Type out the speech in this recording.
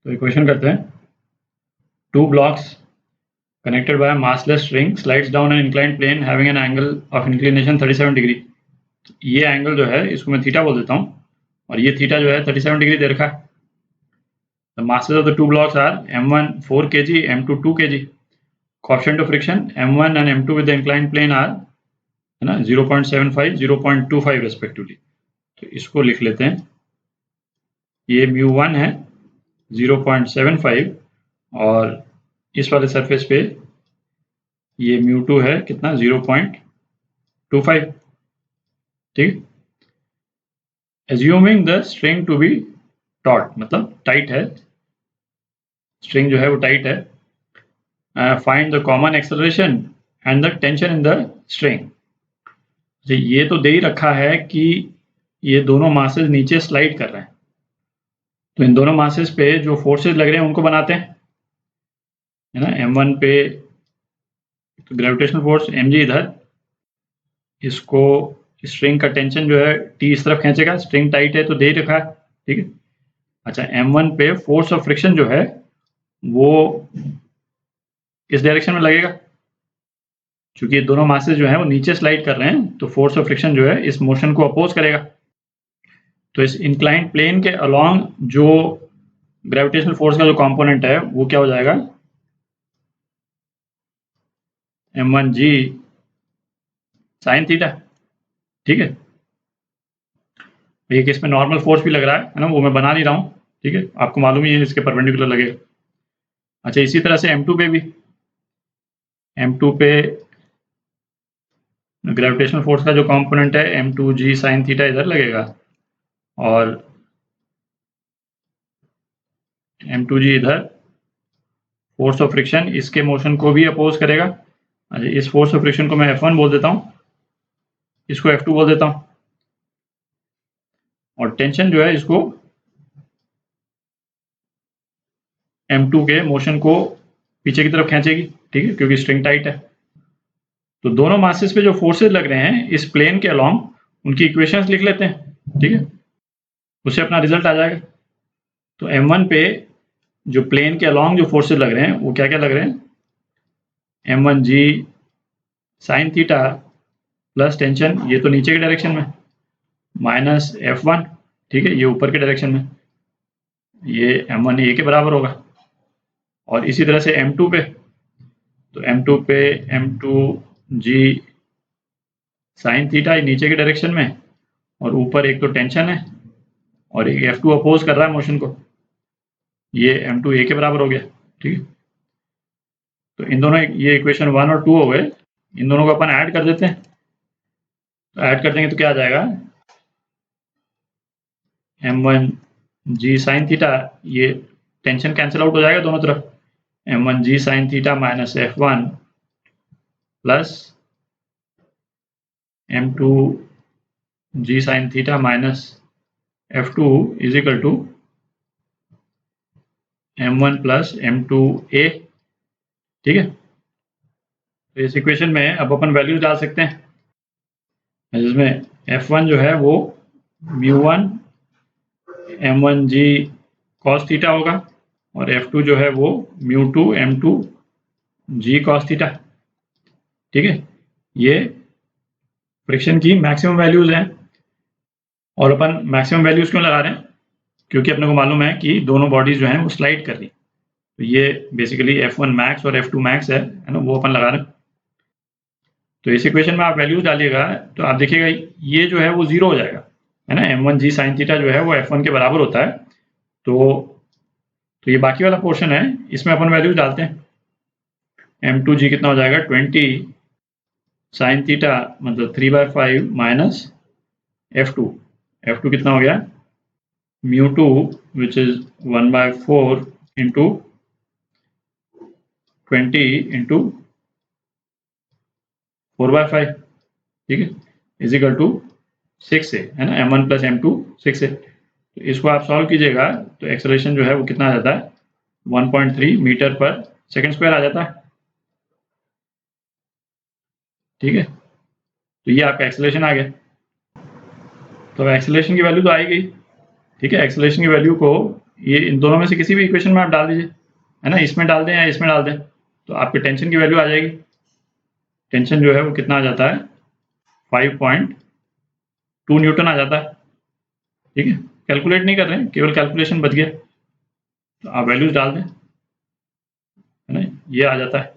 तो इक्वेशन करते हैं। Two blocks connected by a massless string slides down an inclined plane having an angle of inclination 37 degree. ये angle जो है इसको मैं थीटा बोल देता हूँ और ये थीटा जो है 37 डिग्री दे रखा है। The masses of the two blocks are m1 4 kg, m2 2 kg. Coefficient of friction m1 and m2 with the inclined plane are है ना 0.75 0.25 रेस्पेक्टिवली। तो इसको लिख लेते हैं। ये μ1 है 0.75 और इस वाले सरफेस पे ये μ2 है कितना 0.25। ठीक। Assuming the string to be taut, मतलब टाइट है, स्ट्रिंग जो है वो टाइट है। Find the common acceleration and the tension in the string. ये तो दे ही रखा है कि ये दोनों मासेस नीचे स्लाइड कर रहे हैं, तो इन दोनों मासेस पे जो फोर्सेस लग रहे हैं उनको बनाते हैं, है ना। m1 पे तो ग्रेविटेशनल फोर्स mg इधर, इसको स्ट्रिंग का टेंशन जो है T इस तरफ खींचेगा, स्ट्रिंग टाइट है तो दे ही रखा है। ठीक है। अच्छा, m1 पे फोर्स ऑफ फ्रिक्शन जो है वो इस डायरेक्शन में लगेगा, क्योंकि ये दोनों मासेस जो है वो नीचे स्लाइड कर रहे हैं, तो फोर्स ऑफ फ्रिक्शन जो है इस मोशन को अपोज करेगा। तो इस इंक्लाइंड प्लेन के अलोंग जो ग्रेविटेशनल फोर्स का जो कंपोनेंट है वो क्या हो जाएगा, m1g साइन थीटा। ठीक है। एक इसमें नॉर्मल फोर्स भी लग रहा है ना, वो मैं बना नहीं रहा हूँ। ठीक है, आपको मालूम ही है इसके परपेंडिकुलर लगेगा। अच्छा, इसी तरह से m2 पे भी, m2 पे ग्रेविटेशनल फोर्स का जो कंपोनेंट है m2g साइन थीटा इधर लगेगा और m2g इधर फोर्स ऑफ फ्रिक्शन इसके मोशन को भी अपोज करेगा। अच्छा, इस फोर्स ऑफ फ्रिक्शन को मैं F1 बोल देता हूँ, इसको F2 बोल देता हूँ, और टेंशन जो है इसको m2 के मोशन को पीछे की तरफ खींचेगी। ठीक है, क्योंकि स्ट्रिंग टाइट है। तो दोनों मासेस पे जो फोर्सेस लग रहे हैं इस प्लेन के अलोंग, उनकी इक्वेशंस लिख लेते हैं। ठीक है, उससे अपना रिजल्ट आ जाएगा। तो m1 पे जो प्लेन के अलोंग जो फोर्सेस लग रहे हैं वो क्या क्या लग रहे हैं, m1g sine theta plus tension, ये तो नीचे के डायरेक्शन में, माइनस F1, ठीक है, ये ऊपर के डायरेक्शन में, ये m1 a के बराबर होगा। और इसी तरह से m2 पे, तो m2 पे m2g साइन थीटा नीचे के डायरेक्शन में, और ऊपर एक तो टेंशन है और एक F2 अपोज कर रहा है मोशन को, ये m2 a के बराबर हो गया। ठीक है, तो इन दोनों, ये इक्वेशन 1 और 2 हो गए, इन दोनों को अपन ऐड कर देते हैं। तो ऐड कर देंगे तो क्या आ जाएगा, m1g साइन थीटा, ये टेंशन कैंसिल आउट हो जाएगा दोनों तरफ, m1g sine theta minus F1 plus m2g sine theta minus F2 is equal to m1 plus m2a। ठीक है, तो इस इक्वेशन में अब अपन वैल्यूज डाल सकते हैं, जिसमें F1 जो है वो μ1 m1g cos थीटा होगा और F2 जो है वो μ2 m2g cos थीटा। ठीक है, ये फ्रिक्शन की मैक्सिमम वैल्यूज हैं। और अपन मैक्सिमम वैल्यूज क्यों लगा रहे हैं, क्योंकि अपने को मालूम है कि दोनों बॉडीज जो हैं वो स्लाइड कर रही, तो ये बेसिकली F1 मैक्स और F2 मैक्स है ना, वो अपन लगा रहे हैं। तो इस इक्वेशन में आप वैल्यूज डालिएगा तो आप देखिएगा ये जो है वो जीरो हो जाएगा, है ना। m1g साइन थीटा जो है वो F1 के बराबर होता है। तो ये बाकी वाला पोर्शन है, इसमें अपन वैल्यूज डालते हैं। m2g कितना हो जाएगा 20 साइन थीटा, मतलब 3/5 माइनस F2 कितना हो गया μ2 विच इज 1/4 इंटू 20 इंटू 4/5। ठीक है, इज इक्वल टू 6 है ना, m1 प्लस m2 6 है। तो इसको आप सॉल्व कीजिएगा तो एक्सेलरेशन जो है वो कितना आ जाता है 1.3 मीटर पर सेकंड स्क्वायर आ जाता है। ठीक है, तो ये आपका एक्सेलरेशन आ गया। तो एक्सेलरेशन की वैल्यू तो आई गई, ठीक है, एक्सेलरेशन की वैल्यू को ये इन दोनों में से किसी भी इक्वेशन में आप डाल दीजिए, है ना, इसमें डाल दें या इसमें डाल दें, तो आपके टेंशन की वैल्यू आ जाएगी। टेंशन जो है वो कितना आ जाता है, 5.2 न्यूटन आ जाता है। ठीक है, कैलकुलेट नहीं कर रहे हैं, केवल कैलकुलेशन बच गया, तो आप वैल्यूज डाल दें, है ना, ये आ जाता है।